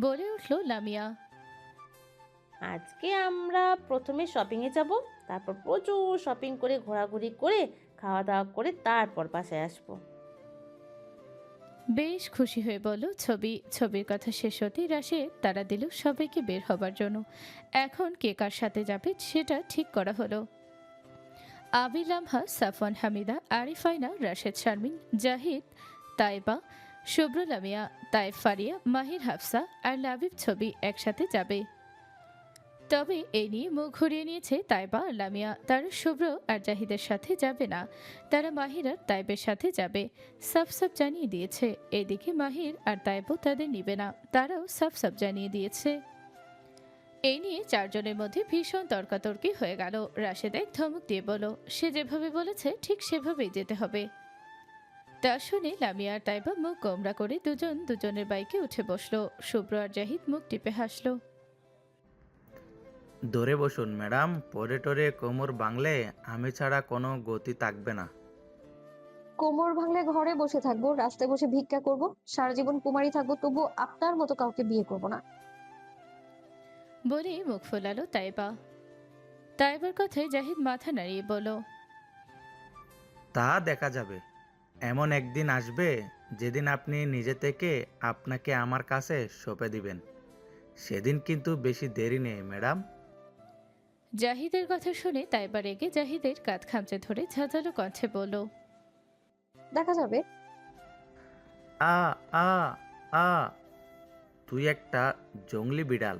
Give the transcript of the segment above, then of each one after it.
বলে উঠল লামিয়া। আজকে আমরা প্রথমে শপিংয়ে যাব, তারপর প্রচুর শপিং করে ঘোরাঘুরি করে খাওয়া দাওয়া করে তারপর বাসায় আসবো। বেশ খুশি হয়ে বলল ছবি। ছবির কথা শেষ হতেই রাশেদ তারা দিল সবাইকে বের হবার জন্য। এখন কে কার সাথে যাবে সেটা ঠিক করা হলো। আবির লামহা, সাফওয়ান হামিদা, আরিফাইনা, রাশেদ শারমিন, জাহিদ, তাইবা, শুভ্র, লামিয়া, তাইফ ফারিয়া, মাহির, হাফসা আর লাবিব ছবি একসাথে যাবে। তবে এই নিয়ে মুখ ঘুরিয়ে নিয়েছে তাইবা আর লামিয়া। তারা শুভ্র আর জাহিদের সাথে যাবে না, তারা মাহির আর তাইবের সাথে যাবে। সাফ সাফ জানিয়ে দিয়েছে। এদিকে মাহির আর তাইবও তাদের নিবে না, তারাও সাফ সাফ জানিয়ে দিয়েছে। এই নিয়ে চারজনের মধ্যে ভীষণ তর্কাতর্কি হয়ে গেল। রাশেদ এক ধমক দিয়ে বলল, সে যেভাবে বলেছে ঠিক সেভাবেই যেতে হবে। তা শুনে লামিয়া আর তাইবা মুখ গোমরা করে দুজন দুজনের বাইকে উঠে বসলো। শুভ্র আর জাহিদ মুখ টিপে হাসলো। ধরে বসুন ম্যাডাম, পরে টরে কোমর বাংলে আমি ছাড়া কোনো গতি থাকবে না। কোমর ভাঙলে ঘরে বসে থাকবো, রাস্তায় বসে ভিক্ষা করব, সারা জীবন কুমারী থাকবো, তবু আপনার মতো কাউকে বিয়ে করব না। বলে মুখ ফোলালো তাইবা। তাইবার কথায় জাহিদ মাথা নাড়িয়ে বলল, তা দেখা যাবে। এমন একদিন আসবে যেদিন আপনি নিজে থেকে আপনাকে আমার কাছে সঁপে দিবেন। সেদিন কিন্তু বেশি দেরি নেই ম্যাডাম। জাহিদের কথা শুনে তাইবা রেগে জাহিদের কাঁধ খামচে ধরে ঝাঁঝালো কণ্ঠে বলল, দেখা যাবে। আ আ আ তুই একটা জংলি বিড়াল।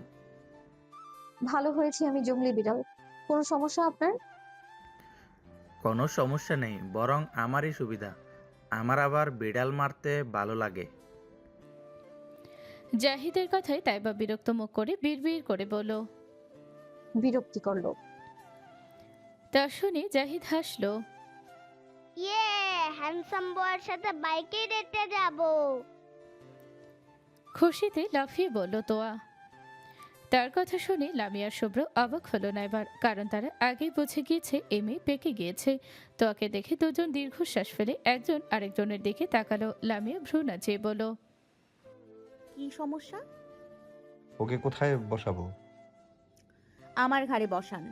ভালো হয়েছে আমি জঙ্গলি বিড়াল। কোনো সমস্যা আপনার? কোনো সমস্যা নেই, বরং আমারই সুবিধা। আমার আবার বিড়াল মারতে ভালো লাগে। জাহিদের কথায় তাইবা বিরক্ত মুখ করে বিড়বিড় করে বলল। বিরক্তিকর লোক। তা শুনে জাহিদ হাসলো। ইয়ে, হ্যান্ডসাম বয়ের সাথে বাইকে ডেটে যাব। খুশিতে লাফিয়ে বলল তোয়া। তার কথা শুনে লামিয়া শুভ্র অবাক হলো না এবার, কারণ তারা আগেই বুঝে গিয়েছে এই মেয়ে পেকে গিয়েছে। তোয়াকে দেখে দুজন দীর্ঘশ্বাস ফেলে একজন আরেকজনের দিকে তাকালো। লামিয়া ভ্রু নাচিয়ে বলল, কি সমস্যা? ওকে কোথায় বসাবো? আমার ঘাড়ে বসান।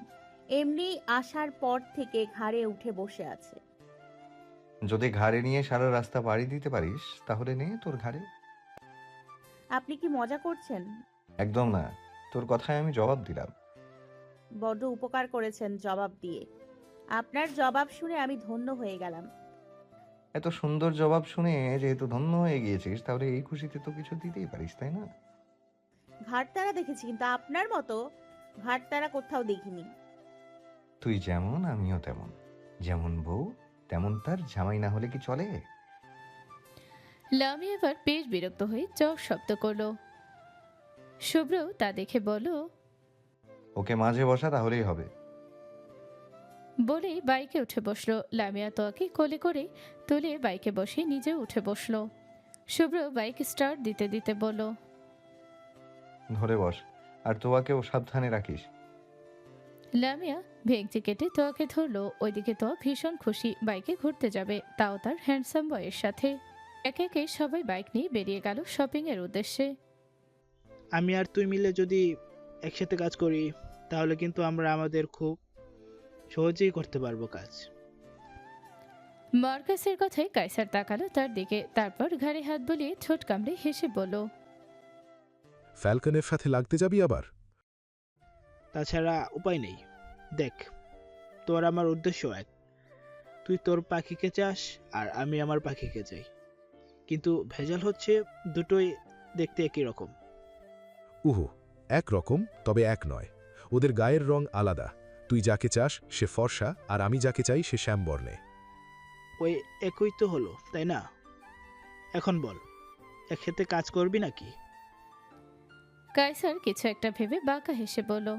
এমনি আসার পর থেকে ঘাড়ে উঠে বসে আছে। যদি ঘাড়ে নিয়ে সারা রাস্তা পাড়ি দিতে পারিস তাহলে নে তোর ঘাড়ে। আপনি কি মজা করছেন? একদম না, তোর কথায় আমি জবাব দিলাম। বড্ড উপকার করেছেন জবাব দিয়ে। আপনার জবাব শুনে আমি ধন্য হয়ে গেলাম। এত সুন্দর জবাব শুনে যেহেতু ধন্য হয়ে গিয়েছিস তাহলে এই খুশিতে তো কিছু দিতেই পারিস, তাই না? ঘাড়তারা দেখেছি, কিন্তু আপনার মতো ঘাড়তারা কোথাও দেখিনি। তুই যেমন আমিও তেমন, যেমন বউ তেমন তার জামাই না হলে কি চলে? লামিয়া এবার বেশ বিরক্ত হয়ে চোখ শব্দ করলো। শুভ্র তা দেখে বলল, ওকে মাঝে বসা তাহলেই হবে। বলেই বাইকে উঠে বসলো। লামিয়া তোয়াকে কোলে করে তুলে বাইকে বসে নিজেও উঠে বসলো। শুভ্র বাইক স্টার্ট দিতে দিতে বলল, ধরে বস, আর তোয়াকেও সাবধানে রাখিস। লামিয়া ভেঙচি কেটে তোয়াকে ধরলো। ওইদিকে তোয়া ভীষণ খুশি, বাইকে ঘুরতে যাবে, তাও তার হ্যান্ডসাম বয়ের সাথে। একে একে সবাই বাইক নিয়ে বেরিয়ে গেল শপিং এর উদ্দেশ্যে। আমি আর তুই মিলে যদি একসাথে কাজ করি তাহলে কিন্তু আমরা আমাদের খুব সহজেই করতে পারবো কাজ। মার্কাসের কথায় কাইসার তাকালো তার দিকে, তারপর ঘাড়ে হাত বুলিয়ে ঠোঁট কামড়ে হেসে বলল, ফ্যালকনের সাথে লাগতে যাবি আবার? তাছাড়া উপায় নেই। দেখ, তোর আমার উদ্দেশ্য এক। তুই তোর পাখিকে চাস আর আমি আমার পাখিকে চাই, কিন্তু ভেজাল হচ্ছে দুটোই দেখতে একই রকম। উহু, এক রকম তবে এক নয়। ওদের গায়ের রং আলাদা। তুই যাকে চাস সে ফর্সা, আর আমি যাকে চাই সে শ্যামবর্ণে। ওই একই তো হলো, তাই না? এখন বল, একসাথে কাজ করবি নাকি? কাইসার কিছু একটা ভেবে বাঁকা হেসে বলল,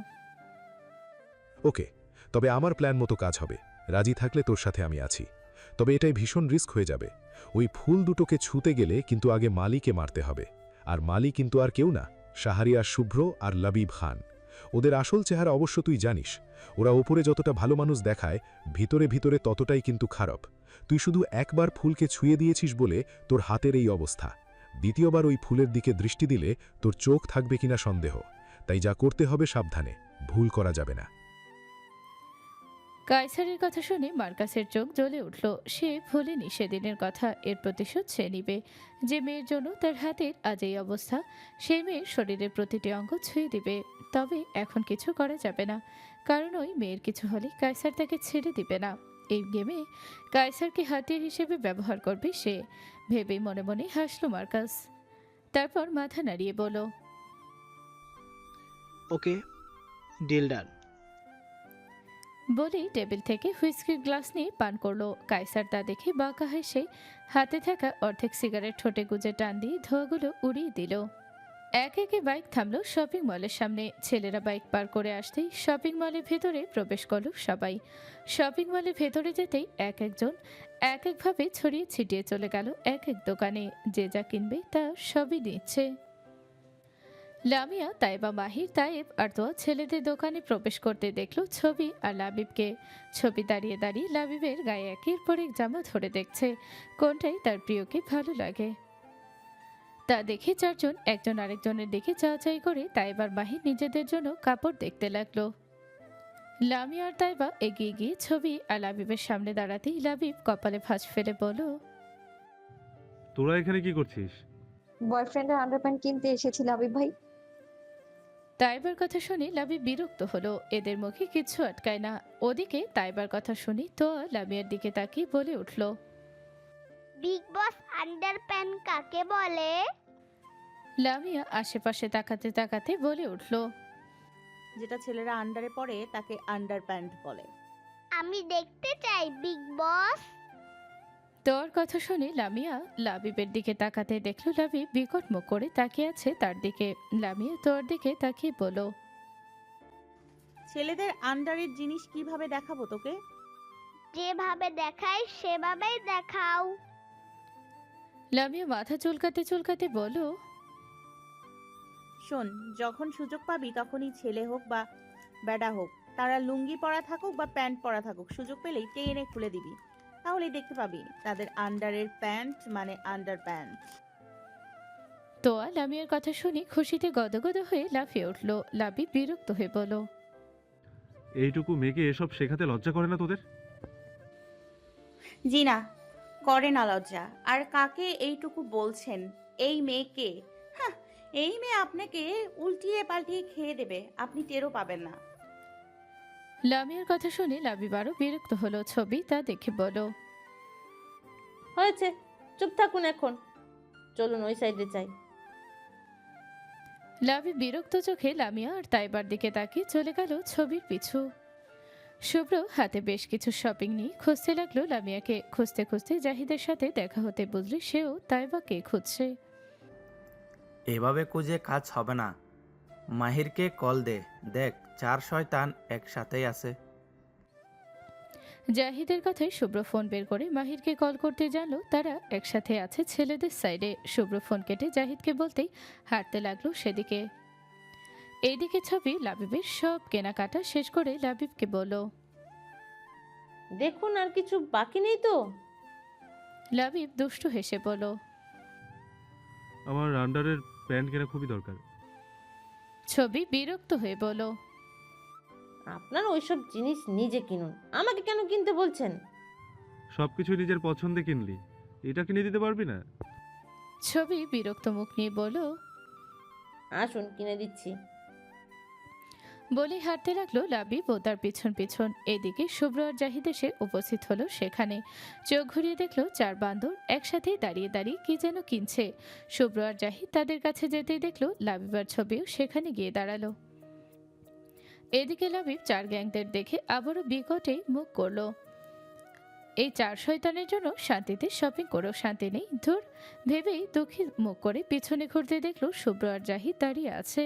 ওকে, তবে আমার প্ল্যান মতো কাজ হবে। রাজি থাকলে তোর সাথে আমি আছি। তবে এটাই ভীষণ রিস্ক হয়ে যাবে। ওই ফুল দুটোকে ছুঁতে গেলে কিন্তু আগে মালিকে মারতে হবে। আর মালি কিন্তু আর কেউ না, শাহরিয়ার শুভ্র আর লবিব খান। ওদের আসল চেহারা অবশ্য তুই জানিস। ওরা ওপরে যতটা ভালো মানুষ দেখায়, ভিতরে ভিতরে ততটাই কিন্তু খারাপ। তুই শুধু একবার ফুলকে ছুঁয়ে দিয়েছিস বলে তোর হাতের এই অবস্থা। দ্বিতীয়বার ওই ফুলের দিকে দৃষ্টি দিলে তোর চোখ থাকবে কিনা সন্দেহ, তাই যা করতে হবে সাবধানে, ভুল করা যাবে না। কায়সারের কথা শুনে মার্কাসের চোখ জ্বলে উঠল। সে ভুলেনি সেদিনের কথা, এর প্রতিশোধ সে নিবে। যে মেয়ের জন্য তার হাতের আজ এই অবস্থা, সেই মেয়ের শরীরের প্রতিটি অঙ্গ ছুঁয়ে দিবে। তবে এখন কিছু করা যাবে না, কারণ ওই মেয়ের কিছু হলে কায়সার তাকে ছেড়ে দিবে না। এই গেমে কায়সারকে হাতিয়ার হিসেবে ব্যবহার করবে সে, ভেবেই মনে মনে হাসল মার্কাস। তারপর মাথা নাড়িয়ে বলল, ওকে, ডিল ডান। বলেই টেবিল থেকে হুইস্কির গ্লাস নিয়ে পান করলো। কায়সার তা দেখে বাঁকা হেসে হাতে থাকা অর্ধেক সিগারেট ঠোঁটে গুজে টান দিয়ে ধোঁয়াগুলো উড়িয়ে দিল। এক একে বাইক থামলো শপিং মলের সামনে। ছেলেরা বাইক পার করে আসতেই শপিং মলের ভেতরে প্রবেশ করলো সবাই। শপিং মলের ভেতরে যেতেই এক একজন এক একভাবে ছড়িয়ে ছিটিয়ে চলে গেল এক এক দোকানে। যে যা কিনবে তা সবই নিচ্ছে। লামিয়া, তাইবা, মাহির, তাইব আর তোয়া ছেলেদের দোকানে প্রবেশ করতে দেখলো ছবি আর লাবিবকে। ছবি দাঁড়িয়ে দাঁড়িয়ে লাবিবের গায়ে একের পর এক জামা ধরে দেখছে, কোনটাই তার প্রিয়কে ভালো লাগে। তা দেখে চারজন একজন আরেকজনের দিকে চাচাই করে তাইবার মাহির নিজেদের জন্য কাপড় দেখতে লাগলো। লামিয়া আর তাইবা এগিয়ে গিয়ে ছবি আর লাবিবের সামনে দাঁড়াতেই লাবিব কপালে ভাঁজ ফেলে বলল, তোরা এখানে কি করছিস? বয়ফ্রেন্ডের আন্ডারপ্যান্ট কিনতে এসেছিল আবিব ভাই। তাইবার কথা শুনে লাবিব বিরক্ত হলো। এদের মুখে কিছু আটকায় না। ওদিকে তাইবার কথা শুনি তো লামিয়ার দিকে তাকিয়ে বলে উঠল, বিগ বস আন্ডারপ্যান্ট কাকে বলে? লামিয়া আশেপাশে তাকাতে তাকাতে বলে উঠল, যেটা ছেলেরা আন্ডারে পরে তাকে আন্ডার প্যান্ট বলে। আমি দেখতে চাই বিগ বস। তোর কথা শুনে লামিয়া লাবিবের দিকে তাকাতে দেখলো লাবিব বিকট মুখ করে তাকিয়ে আছে তার দিকে। লামিয়া তোর দিকে তাকিয়ে বলল, ছেলেদের আন্ডারের জিনিস কিভাবে দেখাবো তোকে? যেভাবে দেখাই সেভাবেই দেখাও। লামিয়া মাথা চুলকাতে চুলকাতে বলল, শোন, যখন সুযোগ পাবি তখনই ছেলে হোক বা বেডা হোক, তারা লুঙ্গি পরা থাকুক বা প্যান্ট পরা থাকুক, সুযোগ পেলেই টেনে খুলে দিবি, তাহলেই দেখতে পাবি তাদের আন্ডারের প্যান্ট মানে আন্ডার প্যান্ট। তোয়া লামিয়ার কথা শুনে খুশিতে গদগদ হয়ে লাফিয়ে উঠল। লাবিব বিরক্ত হয়ে বলল, এইটুকু মেয়েকে এসব শেখাতে লজ্জা করে না তোদের? জি না, করে না লজ্জা। আর কাকে এইটুকু বলছেন? এই মেয়েকে? হ্যাঁ, এই মেয়ে আপনাকে উল্টিয়ে পাল্টিয়ে খেয়ে দেবে, আপনি টেরও পাবেন না। লামিয়ার কথা শুনে লাবিব আরো বিরক্ত হলো। ছবি তা দেখে বলল, হয়েছে, চুপ থাকুন এখন, চলুন ওই সাইডে যাই। লাবিব বিরক্ত চোখে লামিয়া আর তাইবার দিকে তাকিয়ে চলে গেল ছবির পিছু। শুভ্র হাতে বেশ কিছু শপিং নিয়ে খুঁজতে লাগলো লামিয়াকে। খুঁজতে খুঁজতে জাহিদের সাথে দেখা হতে বুঝলে সেও তাইবাকে খুঁজছে। এভাবে খুঁজে কাজ হবে না, মাহিরকে কল দে, দেখ 4 শয়তান একসাথেই আছে। জাহিদের কথায় শুভ্র ফোন বের করে মাহিরকে কল করতে জানলো তারা একসাথে আছে ছেলেদের সাইডে। শুভ্র ফোন কেটে জাহিদকে বলতেই হাঁটতে লাগলো সেদিকে। এইদিকে ছবি লাবিবের সব কেনাকাটা শেষ করে লাবিবকে বলল, দেখুন আর কিছু বাকি নেই তো? লাবিব দুষ্টু হেসে বলল, আমার আন্ডারের প্যান্ট কেনা খুবই দরকার। ছবি বিরক্ত হয়ে বলল, আপনার ওইসব জিনিস নিজে কিনুন, আমাকে কেন কিনতে বলছেন? সবকিছু নিজের পছন্দে কিনলি, এটা কিনে দিতে পারবি না? ছবি বিরক্ত মুখ নিয়ে বলল, আসুন কিনে দিচ্ছি। বলে হাঁটতে লাগলো লাবিব ও তার পিছন পিছন। এদিকে শুভ্র আর জাহিদ এসে উপস্থিত হলো সেখানে। চোখ ঘুরিয়ে দেখলো 4 বান্দর একসাথে দাঁড়িয়ে দাঁড়িয়ে কি যেন কিনছে। শুভ্র আর জাহিদ তাদের কাছে যেতেই দেখলো লাবিব আর ছবিও সেখানে গিয়ে দাঁড়ালো। এদিকে লাবিব 4 গ্যাংদের দেখে আবারও বিকটে মুখ করলো। এই 4 শয়তানের জন্য শান্তিতে শপিং করেও শান্তি নেই, ধুর ভেবেই দুঃখী মুখ করে পিছনে ঘুরতে দেখলো শুভ্র আর জাহিদ দাঁড়িয়ে আছে।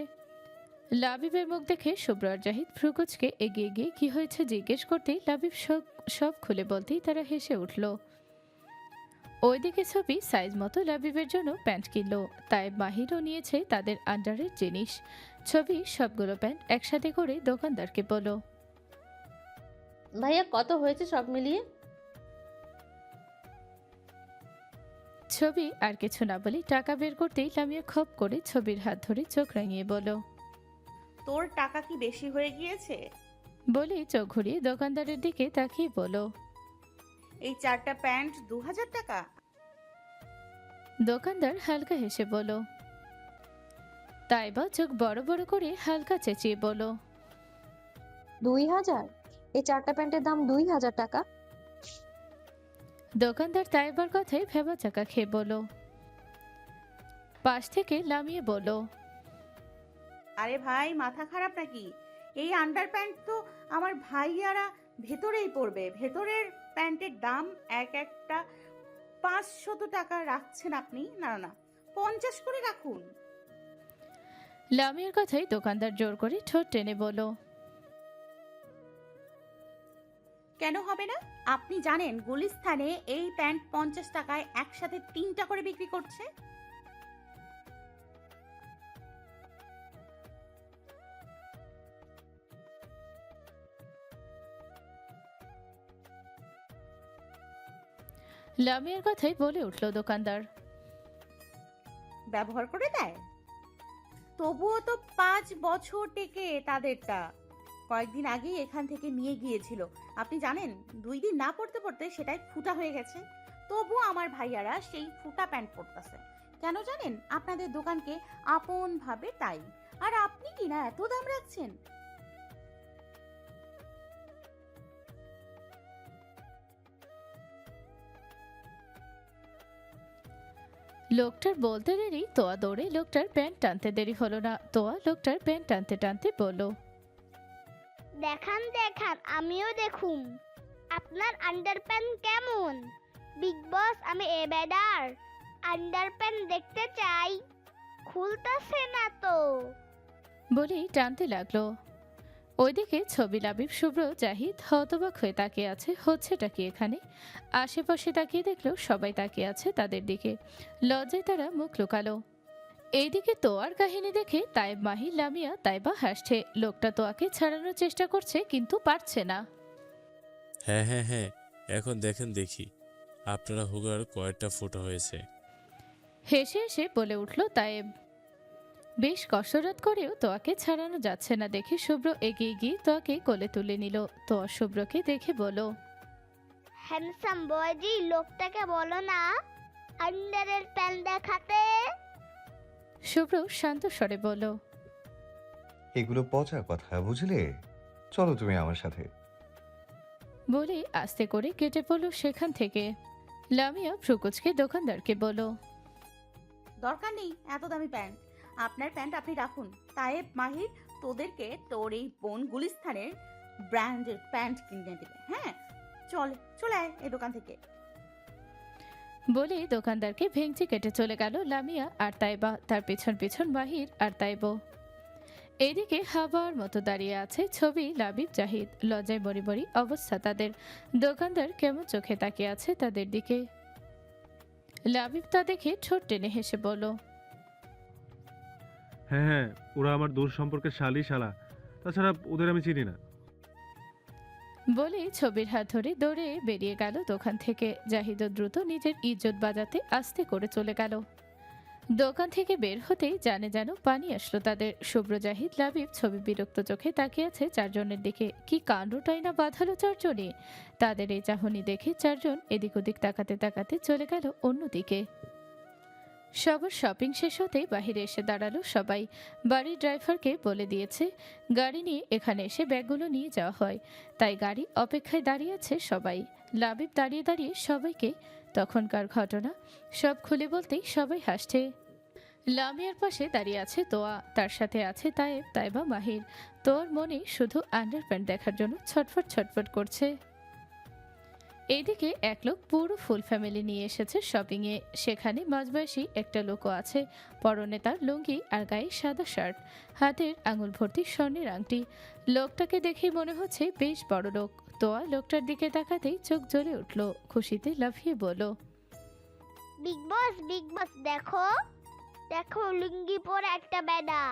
লাবিবের মুখ দেখে শুভ্র আর জাহিদ ফ্রুকুচকে এগিয়ে গিয়ে কি হয়েছে জিজ্ঞেস করতেই লাবিব সব খুলে বলতেই তারা হেসে উঠল। ওইদিকে ছবি সাইজ মতো লাবিবের জন্য প্যান্ট কিনলো। তাই মাহিরও নিয়েছে তাদের আন্ডারের জিনিস। ছবি সবগুলো প্যান্ট একসাথে করে দোকানদারকে বলল, ভাইয়া কত হয়েছে সব মিলিয়ে? ছবি আর কিছু না বলে টাকা বের করতেই লামিয়া খপ করে ছবির হাত ধরে চোখ রাঙিয়ে বলল। তোর টাকা কি বেশি হয়ে গিয়েছে? বলে চোখ ঘুরিয়ে দোকানদারের দিকে তাকিয়ে বলল। এই 4টা প্যান্ট 2000 টাকা? দোকানদার হালকা হেসে বলল। তাইবা চোখ বড় বড় করে হালকা চেঁচিয়ে বলল। 2000? এই 4টা প্যান্টের দাম 2000 টাকা? দোকানদার তাইবার কথায় ভেবা চাকা খেয়ে বলল। পাশ থেকে লামিয়ে বলল। আরে ভাই, মাথা খারাপ নাকি? এই আন্ডার প্যান্ট তো আমার ভাইয়ারা ভেতরেই পরবে। ভেতরের প্যান্টের দাম এক একটা 500 টাকা রাখছেন আপনি? না না, 50 করে রাখুন। লামিয়ার কথায় দোকানদার জোর করে ঠোঁট টেনে বলল। কেন হবে না? আপনি জানেন গুলিস্তানে এই প্যান্ট 50 টাকায় একসাথে 3টা করে বিক্রি করছে। লামিয়ার কথাই বলে উঠল দোকানদার। ব্যবহার করে দেয়? তবুও তো 5 বছর টেকে তাদেরটা। কয়েকদিন আগেই এখান থেকে নিয়ে গিয়েছিল। আপনি জানেন 2 দিন না পড়তে পড়তে সেটাই ফুটা হয়ে গেছে। তবুও আমার ভাইয়ারা সেই ফুটা প্যান্ট পরতেছে। কেন জানেন? আপনাদের দোকানকে আপন ভাবে তাই। আর আপনি কি না এত দাম রাখছেন? লোকটার বলতে দেরি তোয়া দৌড়ে লোকটার প্যান্ট টানতে দেরি হলো না। তোয়া লোকটার প্যান্ট টানতে টানতে বলল। দেখান দেখান, আমিও দেখুম আপনার আন্ডার প্যান্ট কেমন। বিগ বস, আমি এ বেডার আন্ডার প্যান্ট দেখতে চাই, খুলতাছে না তো। বলেই টানতে লাগলো। ওইদিকে ছবি লাবিব, শুভ্র, জাহিদ হতবাক হয়ে তাকিয়ে আছে। হচ্ছেটা কি এখানে? আশেপাশে তাকিয়ে দেখলো সবাই তাকিয়ে আছে তাদের দিকে। লজ্জায় তারা মুখ লুকালো। এইদিকে তোয়ার কাহিনী দেখে তাইব, মাহি, লামিয়া, তাইবা হাসছে। লোকটা তোয়াকে ছাড়ানোর চেষ্টা করছে কিন্তু পারছে না। হ্যাঁ হ্যাঁ হ্যাঁ, এখন দেখেন দেখি আপনারা হুগার কয়েকটা ফোটো হয়েছে। হেসে হেসে বলে উঠল তাইব। বেশ কসরত করেও তোয়াকে ছাড়ানো যাচ্ছে না দেখে শুভ্র এগিয়ে গিয়ে তোয়াকে কোলে তুলে নিল। তোয়া শুভ্রকে দেখে বলো। হ্যান্ডসাম বয়জি, লোকটাকে বলো না আন্ডারের প্যান্ট দেখাতে। শুভ্র শান্ত স্বরে বলল। এগুলো পচা কথা, বুঝলে? চলো তুমি আমার সাথে। বলে আস্তে করে কেটে পড়ল সেখান থেকে। লামিয়া ভ্রুকুচকে দোকানদারকে বলো। দরকার নেই এত দামি প্যান্ট। আপনার প্যান্ট আপনি রাখুন। তায়েব, মাহির, তোদেরকে তোর এই বোন গুলিস্তানের ব্র্যান্ডের প্যান্ট কিনে দেবে। হ্যাঁ, চলে আয় এই দোকান থেকে। বলে দোকানদারকে ভেঙচি কেটে চলে গেল লামিয়া আর তাইবা, তার পেছন পেছন মাহির আর তাইবো। এইদিকে হাওয়ার মতো দাঁড়িয়ে আছে ছবি, লাবিব, জাহিদ। লজ্জায় বড়ি বড়ি অবস্থা তাদের। দোকানদার কেমন চোখে তাকিয়ে আছে তাদের দিকে। লাবিব তা দেখে ঠোঁট টেনে হেসে বলল। হ্যাঁ হ্যাঁ, ওরা আমার দূর সম্পর্কের শালা। তাছাড়া ওদের আমি চিনি না। বলে ছবির হাত ধরে দৌড়ে বেরিয়ে গেল দোকান থেকে। জাহিদ দ্রুত নিজের ইজ্জত বাজাতে আস্তে করে চলে গেল। দোকান থেকে বের হতেই জানে যেন পানি আসলো তাদের। শুভ্র, জাহিদ, লাবিব ছবি বিরক্ত চোখে তাকিয়ে আছে চারজনের দিকে। কি কাণ্ডটাই না বাঁধালো চারজনে। তাদের এই চাহনি দেখে চারজন এদিক ওদিক তাকাতে তাকাতে চলে গেল অন্যদিকে। সবার শপিং শেষ হতেই বাহিরে এসে দাঁড়ালো সবাই। বাড়ির ড্রাইভারকে বলে দিয়েছে গাড়ি নিয়ে এখানে এসে ব্যাগগুলো নিয়ে যাওয়া হয়, তাই গাড়ি অপেক্ষায় দাঁড়িয়ে আছে সবাই। লাবিব দাঁড়িয়ে দাঁড়িয়ে সবাইকে তখনকার ঘটনা সব খুলে বলতেই সবাই হাসছে। লামিয়ার পাশে দাঁড়িয়ে আছে তোয়া, তার সাথে আছে তায়েব, তাইবা, মাহির। তোর মনে শুধু আন্ডারপ্যান্ট দেখার জন্য ছটফট ছটফট করছে। এইদিকে এক লোক পুরো ফুল ফ্যামিলি নিয়ে এসেছে শপিংয়ে। সেখানে মাঝবয়সী একটা লোকও আছে। পরনে তার লুঙ্গি আর গায়ে সাদা শার্ট, হাতের আঙুল ভর্তি স্বর্ণের আংটি। লোকটাকে দেখেই মনে হচ্ছে বেশ বড় লোক। তোয়া লোকটার দিকে তাকাতেই চোখ জ্বলে উঠল, খুশিতে লাফিয়ে বলল। বিগ বস, দেখো দেখো, লুঙ্গি পরে একটা বেডা।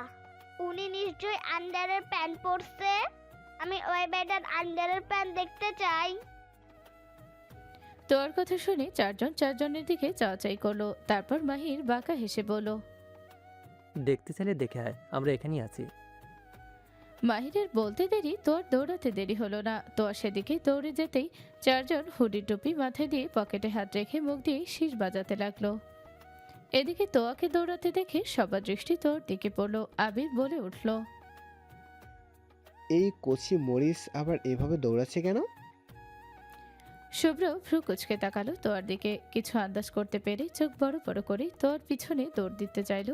উনি নিশ্চয়ই আন্ডারের প্যান্ট পরছে। আমি ওই বেডার আন্ডারের প্যান্ট দেখতে চাই। তোর কথা শুনে চারজনের দিকে চাওয়াচাই করলো। তারপর মাহির বাঁকা হেসে বলল, দেখতে চাইলে দেখে আয়, আমরা এখানেই আছি। মাহিরের বলতে দেরি তোর দৌড়াতে দেরি হলো না। তোর সেদিকে দৌড়ে যেতেই চারজন হুডি টুপি মাথায় দিয়ে পকেটে হাত রেখে মুখ দিয়ে শীষ বাজাতে লাগলো। এদিকে তোয়াকে দৌড়াতে দেখে সবার দৃষ্টি তোর দিকে পড়লো। আবির বলে উঠল, এই কচি মরিস আবার এভাবে দৌড়াচ্ছে কেন? শুভ্র ভ্রু কুচকে তাকালো তোর দিকে। কিছু আন্দাজ করতে পেরে চোখ বড় বড় করে তোর পিছনে দৌড় দিতে চাইল,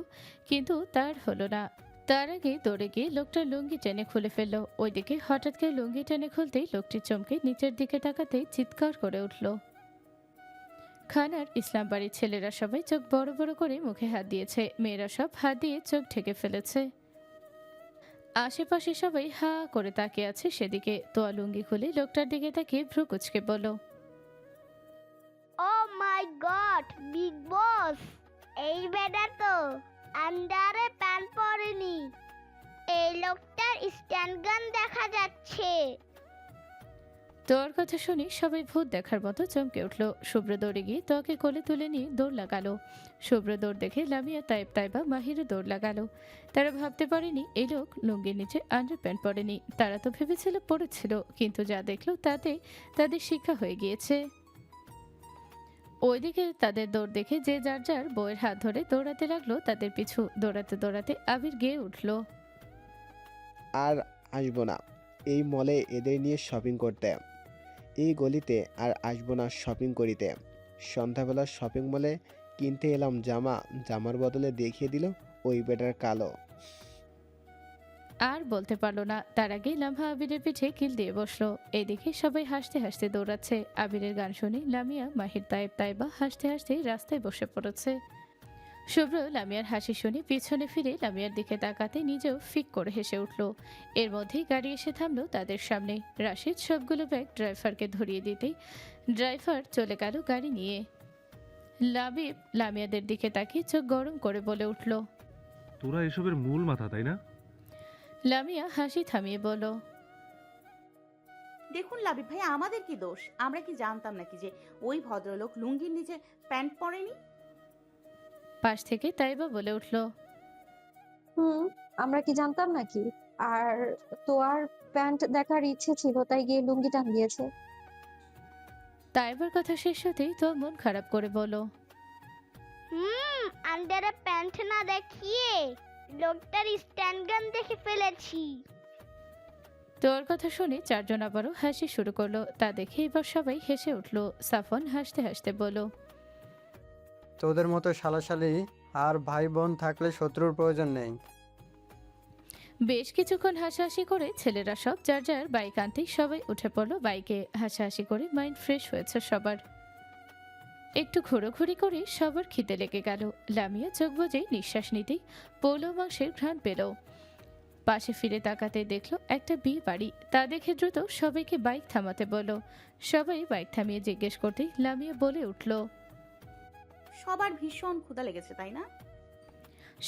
কিন্তু তার হলো না। তার আগে দৌড়ে গিয়ে লোকটার লুঙ্গি টেনে খুলে ফেললো। ওইদিকে হঠাৎ করে লুঙ্গি টেনে খুলতেই লোকটি চমকে নিচের দিকে তাকাতেই চিৎকার করে উঠল। খানার ইসলাম বাড়ির ছেলেরা সবাই চোখ বড় বড় করে মুখে হাত দিয়েছে, মেয়েরা সব হাত দিয়ে চোখ ঢেকে ফেলেছে। আশেপাশে সবাই হা করে তাকিয়ে আছে সেদিকে। তোয়া লুঙ্গি খুলে লোকটার দিকে তাকিয়ে ভ্রু কুচকে বলল, ও মাই গড, বিগ বস, এই বেটা তো আন্ডারে প্যান্ট পরেনি। এই লোকটার স্ট্যান্ড গান দেখা যাচ্ছে। তোর কথা শুনে সবাই ভূত দেখার মতো চমকে উঠল। শুভ্র দৌড়ে গিয়ে তোকে কোলে তুলে নিয়ে দৌড় লাগালো। শুভ্র দৌড় দেখে লামিয়া তাইবা মাহিরে দৌড় লাগালো। তারা ভাবতে পারেনি এই লোক লুঙ্গির নিচে আন্ডার প্যান্ট পরেনি। তারা তো ভেবেছিল পড়েছিল, কিন্তু যা দেখলো তাতে তাদের শিক্ষা হয়ে গিয়েছে। ওইদিকে তাদের দৌড় দেখে যে যার যার বউয়ের হাত ধরে দৌড়াতে লাগলো। তাদের পিছু দৌড়াতে দৌড়াতে আবির গেয়ে উঠল, আর আসবো না এই মলে এদের নিয়ে শপিং করতে। এই গলিতে আর আসবো না শপিং করিতে। সন্ধ্যাবেলা শপিং মলে কিনতে এলাম জামা, জামার বদলে দেখিয়ে দিল ওই বেটার কালো। আর বলতে পারলো না। তার আগে লামহা আবিরের পিঠে কিল দিয়ে বসলো। এদিকে সবাই হাসতে হাসতে দৌড়াচ্ছে। আবিরের গান শুনে লামিয়া মাহির তাইবা হাসতে হাসতে রাস্তায় বসে পড়েছে। শুভ্র লামিয়ার হাসি শুনে পিছনে ফিরে লামিয়ার দিকে তাকাতে নিজেও ফিক করে হেসে উঠল। এর মধ্যেই গাড়ি এসে থামলো তাদের সামনে। রাশিদ সবগুলো ব্যাগ ড্রাইভারকে ধরিয়ে দিতেই ড্রাইভার চলে গেল গাড়ি নিয়ে। লাবিব লামিয়াদের দিকে তাকিয়ে চোখ গরম করে বলে উঠল, তোরা এসবের মূল মাথা, তাই না? লামিয়া হাসি থামিয়ে বলল, দেখুন লাবিব ভাই, আমাদের কি দোষ? আমরা কি জানতাম নাকি যে ওই ভদ্রলোক লুঙ্গির নিচে প্যান্ট পরেনি? পাশ থেকে তাইবা বলে উঠল, আমরা কি জানতাম নাকি? আর তোয়ার প্যান্ট দেখার ইচ্ছে ছিল তাই গিয়ে লুঙ্গি টান দিয়েছে। তাইবার কথা শেষ হতেই তো মন খারাপ করে বলো, আন্ডারে প্যান্ট না দেখিয়ে লোকটার স্ট্যান্ড গান দেখে ফেলেছি। তোর কথা শুনে চারজন আবারও হাসি শুরু করলো। তা দেখে এবার সবাই হেসে উঠলো। সাফন হাসতে হাসতে বলল, তোদের মতো শালাশালি আর ভাই বোন থাকলে শত্রুর প্রয়োজন নেই। বেশ কিছুক্ষণ হাসাহাসি করে ছেলেরা সব যার যার বাইক আনতেই সবাই উঠে পড়লো বাইকে। হাসাহাসি করে মাইন্ড ফ্রেশ হয়েছে সবার। একটু ঘোরাঘুরি করে সবার খিদে লেগে গেল। লামিয়া চোখ বুজে নিঃশ্বাস নিতেই পোলো মাংসের ঘ্রাণ পেল। পাশে ফিরে তাকাতে দেখলো একটা বিয়ে বাড়ি। তা দেখে দ্রুত সবাইকে বাইক থামাতে বলল। সবাই বাইক থামিয়ে জিজ্ঞেস করতেই লামিয়া বলে উঠল, সবার ভীষণ ক্ষুধা লেগেছে, তাই না?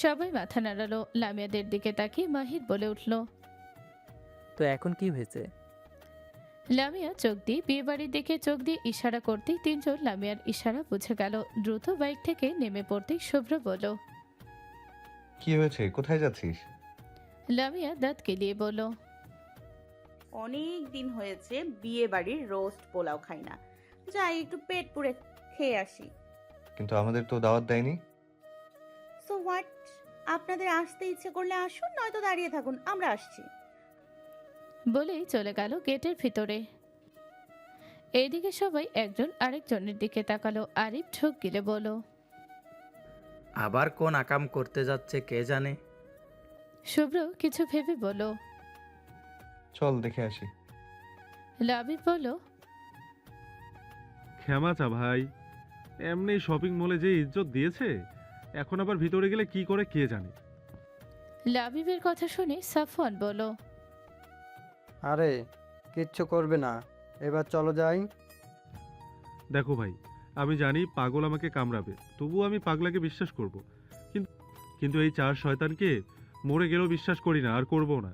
সবাই মাথা নাড়ালো। লামিয়াদের দিকে তাকিয়ে মাহির বলে উঠল, তো এখন কি হয়েছে? লামিয়া চোখ দিয়ে বিয়ে বাড়ির দিকে চোখ দিয়ে ইশারা করতেই তিনজন লামিয়ার ইশারা বুঝে গেল। দ্রুত বাইক থেকে নেমে পড়তেই শুভ্র বলল, কি হয়েছে? কোথায় যাচ্ছিস? লামিয়া দাঁত কেলিয়ে বলল, অনেক দিন হয়েছে বিয়ে বাড়ির রোস্ট পোলাও খাই না, যাই একটু পেট পুড়ে খেয়ে আসি। কিন্তু আমাদের তো দাওয়াত দেয়নি। সো হোয়াট, আপনাদের আসতে ইচ্ছে করলে আসুন, নয়তো দাঁড়িয়ে থাকুন, আমরা আসছি। বলেই চলে গেল গেটের ভিতরে। এইদিকে সবাই একজন আরেকজনের দিকে তাকালো। আরিফ ঠোক গিলে বলল, আবার কোন আকাম করতে যাচ্ছে কে জানে। শুভ্র কিছু ভেবে বলল, চল দেখে আসি। লাবিব বলল, ক্ষমা চা ভাই, এমনি শপিং মলে যে ইজ্জত দিয়েছে, এখন আবার ভিতরে গেলে কি করে কে জানে। লাবিবের কথা শুনে সাফওয়ান বলল, আরে কিচ্ছু করবে না, এবার চলো যাই। দেখো ভাই, আমি জানি পাগল আমাকে কামড়াবে, তবুও আমি পাগলাকে বিশ্বাস করব। কিন্তু এই চার শয়তানকে মরে গেলেও বিশ্বাস করি না, আর করবো না।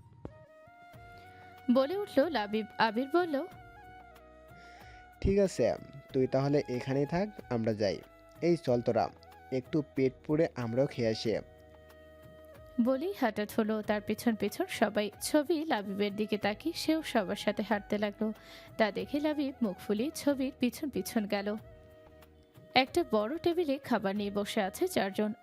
বলে উঠল লাবিব। আবির বলল, ঠিক আছে, তুই তাহলে এখানেই থাক, আমরা যাই। এই চল তোরা, একটু পেট পুড়ে আমরাও খেয়ে আসি। বলেই হাঁটা হলো তার পেছন পেছন সবাই। ছবি লাবিবের দিকে তাকিয়ে সেও সবার সাথে হাঁটতে লাগলো। তা দেখে লাবিব মুখ ফুলিয়ে ছবির পিছন পিছন গেল। একটা বড় টেবিলে খাবার নিয়ে বসে আছে 4 জন।